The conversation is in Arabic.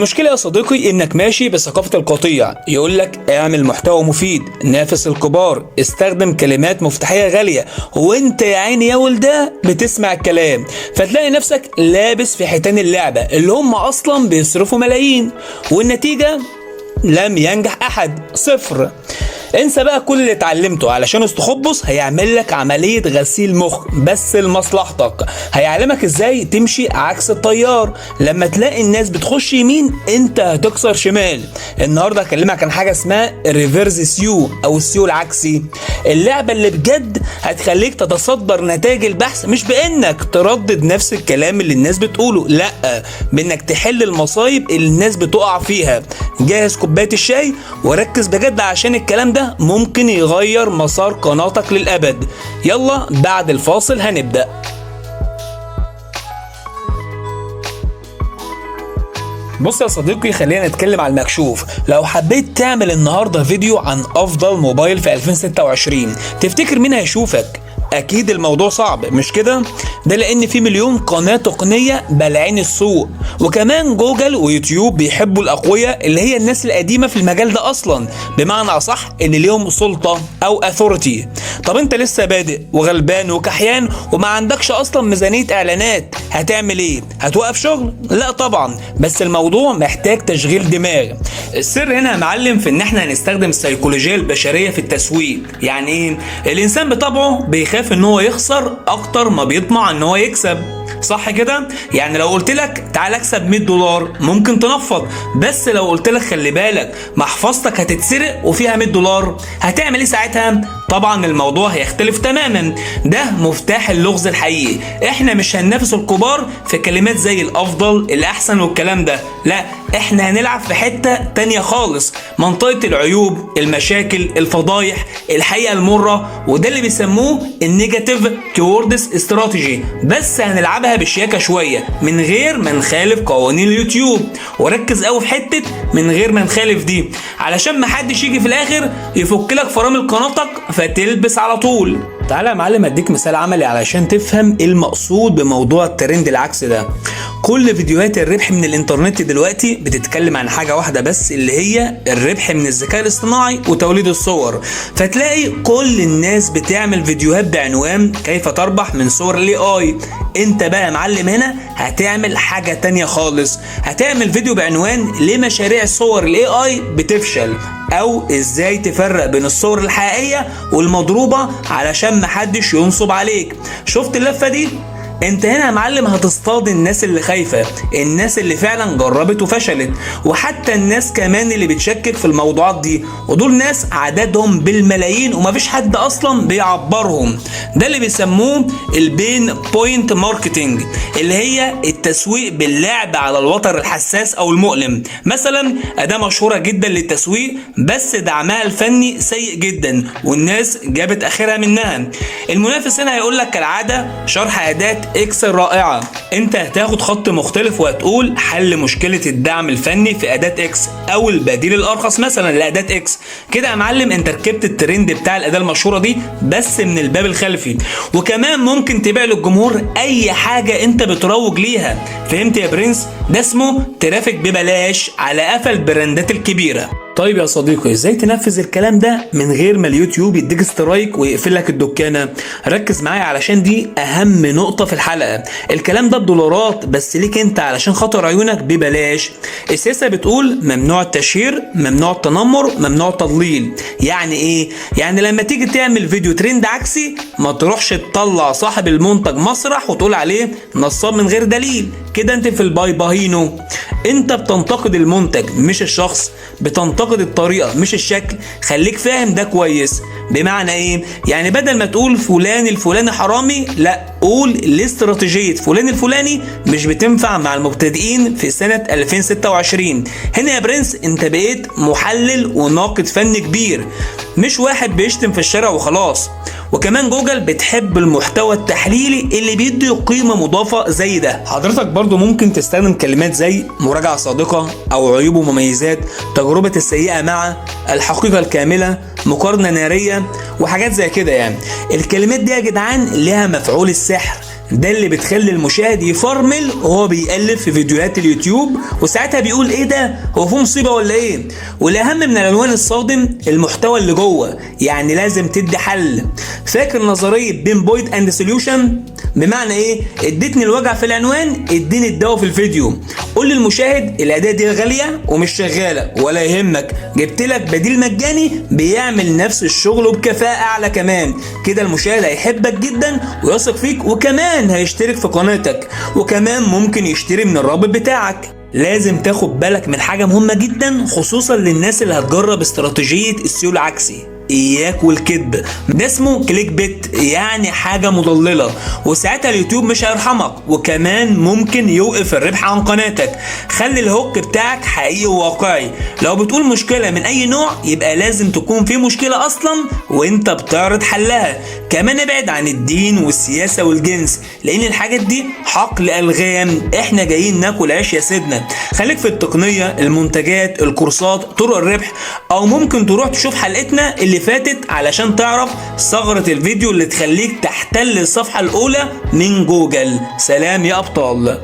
المشكلة يا صديقي انك ماشي بثقافة القطيع، يقولك اعمل محتوى مفيد، نافس الكبار، استخدم كلمات مفتاحية غالية، وانت يا عيني يا ولده بتسمع الكلام، فتلاقي نفسك لابس في حيتان اللعبة اللي هم اصلا بيصرفوا ملايين، والنتيجة لم ينجح احد، صفر. انسى بقى كل اللي اتعلمته، علشان استخبص هيعمل لك عملية غسيل مخ بس لمصلحتك، هيعلمك ازاي تمشي عكس التيار. لما تلاقي الناس بتخش يمين انت هتكسر شمال. النهارده هكلمك عن حاجة اسمها الريفيرس سيو او السيو العكسي، اللعبة اللي بجد هتخليك تتصدر نتائج البحث، مش بانك تردد نفس الكلام اللي الناس بتقوله، لا، بانك تحل المصايب اللي الناس بتقع فيها. جهز كوباية الشاي وركز بجد، عشان الكلام ده ممكن يغير مسار قناتك للأبد. يلا بعد الفاصل هنبدأ. بص يا صديقي، خلينا نتكلم عن المكشوف. لو حبيت تعمل النهارده فيديو عن افضل موبايل في 2026، تفتكر مين هيشوفك؟ اكيد الموضوع صعب، مش كده؟ ده لان في مليون قناة تقنية بلعين السوق، وكمان جوجل ويوتيوب بيحبوا الاقوياء اللي هي الناس القديمة في المجال ده اصلا، بمعنى اصح اللي ليهم سلطة او اثورتي. طب انت لسه بادئ وغلبان وكحيان وما عندكش اصلا ميزانية اعلانات، هتعمل ايه؟ هتوقف شغل؟ لا طبعا، بس الموضوع محتاج تشغيل دماغ. السر هنا يا معلم في ان احنا هنستخدم السيكولوجية البشرية في التسويق. يعني ايه؟ الانسان بطبعه بيخاف ان هو يخسر اكتر ما بيطمع ان هو يكسب، صح كده؟ يعني لو قلت لك تعال اكسب $100 ممكن تنفض، بس لو قلت لك خلي بالك محفظتك هتتسرق وفيها $100، هتعمل ايه ساعتها؟ طبعا الموضوع هيختلف تماما. ده مفتاح اللغز الحقيقي. احنا مش هننافس الكبار في كلمات زي الافضل الاحسن والكلام ده، لا، احنا هنلعب في حتة تانية خالص، منطقة العيوب، المشاكل، الفضايح، الحقيقة المرة، وده اللي بيسموه النيجاتيف كيوردز استراتيجي. بس هنلعبها بشياكة شوية من غير ما نخالف قوانين اليوتيوب، وركز قوي في حتة من غير ما نخالف دي، علشان محدش يجي في الاخر يفك لك فرامل قناتك فتلبس على طول. تعالى يا معلم اديك مثال عملي علشان تفهم ايه المقصود بموضوع الترند العكس ده. كل فيديوهات الربح من الانترنت دلوقتي بتتكلم عن حاجة واحدة بس، اللي هي الربح من الذكاء الاصطناعي وتوليد الصور. فتلاقي كل الناس بتعمل فيديوهات بعنوان كيف تربح من صور الاي اي. انت بقى يا معلم هنا هتعمل حاجة تانية خالص، هتعمل فيديو بعنوان ليه مشاريع صور الاي اي بتفشل، او ازاي تفرق بين الصور الحقيقية والمضروبة علشان محدش ينصب عليك. شفت اللفة دي؟ انت هنا يا معلم هتصطاد الناس اللي خايفة، الناس اللي فعلا جربت وفشلت، وحتى الناس كمان اللي بتشكك في الموضوعات دي، ودول ناس عددهم بالملايين ومفيش حد اصلا بيعبرهم. ده اللي بيسموه البين بوينت ماركتينج، اللي هي التسويق باللعب على الوتر الحساس او المؤلم. مثلا اداة مشهورة جدا للتسويق بس دعمها الفني سيء جدا والناس جابت اخرها منها. المنافس هنا هيقول لك كالعادة شرح اداة اكس الرائعة، انت هتاخد خط مختلف وهتقول حل مشكلة الدعم الفني في اداة اكس او البديل الارخص مثلا لاداة اكس. كده يا معلم انت ركبت الترند بتاع الاداة المشهورة دي بس من الباب الخلفي، وكمان ممكن تبيع للجمهور اي حاجة انت بتروج ليها. فهمت يا برنس؟ ده اسمه ترافيك ببلاش على قفا البراندات الكبيرة. طيب يا صديقي، ازاي تنفذ الكلام ده من غير ما اليوتيوب يديك سترايك ويقفل لك الدكانه؟ ركز معايا علشان دي اهم نقطه في الحلقه. الكلام ده بدولارات بس ليك انت علشان خاطر عيونك ببلاش. السياسه بتقول ممنوع التشهير، ممنوع التنمر، ممنوع التضليل. يعني ايه؟ يعني لما تيجي تعمل فيديو ترند عكسي ما تروحش تطلع صاحب المنتج مسرح وتقول عليه نصاب من غير دليل، كده انت في الباي باهينو. انت بتنتقد المنتج مش الشخص، بتنتقد الطريقة مش الشكل. خليك فاهم ده كويس. بمعنى ايه؟ يعني بدل ما تقول فلان الفلاني حرامي، لا، قول الاستراتيجية فلان الفلاني مش بتنفع مع المبتدئين في سنة 2026. هنا يا برنس انت بقيت محلل وناقد فني كبير، مش واحد بيشتم في الشارع وخلاص. وكمان جوجل بتحب المحتوى التحليلي اللي بيدي قيمة مضافة زي ده. حضرتك برضو ممكن تستخدم كلمات زي مراجعة صادقة او عيوب ومميزات، تجربة السيئة مع، الحقيقة الكاملة، مقارنة نارية، وحاجات زي كده. يعني الكلمات دي يا جدعان لها مفعول السحر. ده اللي بتخلي المشاهد يفرمل وهو بيقلب في فيديوهات اليوتيوب، وساعتها بيقول ايه ده، هو في مصيبه ولا ايه؟ والاهم من العنوان الصادم المحتوى اللي جوه، يعني لازم تدي حل. فاكر نظريه بين بوينت اند سوليوشن؟ بمعنى ايه؟ اديتني الوجع في العنوان، اديني الدواء في الفيديو. قول للمشاهد الاداه دي غاليه ومش شغاله ولا يهمك، جبت لك بديل مجاني بيعمل نفس الشغل وبكفاءه اعلى كمان. كده المشاهد هيحبك جدا ويثق فيك، وكمان هيشترك في قناتك، وكمان ممكن يشتري من الرابط بتاعك. لازم تاخد بالك من حاجه مهمه جدا، خصوصا للناس اللي هتجرب استراتيجيه السيو العكسي. اياك والكذب، ده اسمه كليك بيت، يعني حاجه مضلله، وساعتها اليوتيوب مش هيرحمك، وكمان ممكن يوقف الربح عن قناتك. خلي الهوك بتاعك حقيقي وواقعي. لو بتقول مشكله من اي نوع، يبقى لازم تكون في مشكله اصلا وانت بتعرض حلها. كمان ابعد عن الدين والسياسه والجنس، لان الحاجات دي حقل الغام، احنا جايين ناكل عيش يا سيدنا. خليك في التقنيه، المنتجات، الكورسات، طرق الربح، او ممكن تروح تشوف حلقتنا اللي فاتت علشان تعرف ثغرة الفيديو اللي تخليك تحتل الصفحة الأولى من جوجل. سلام يا أبطال.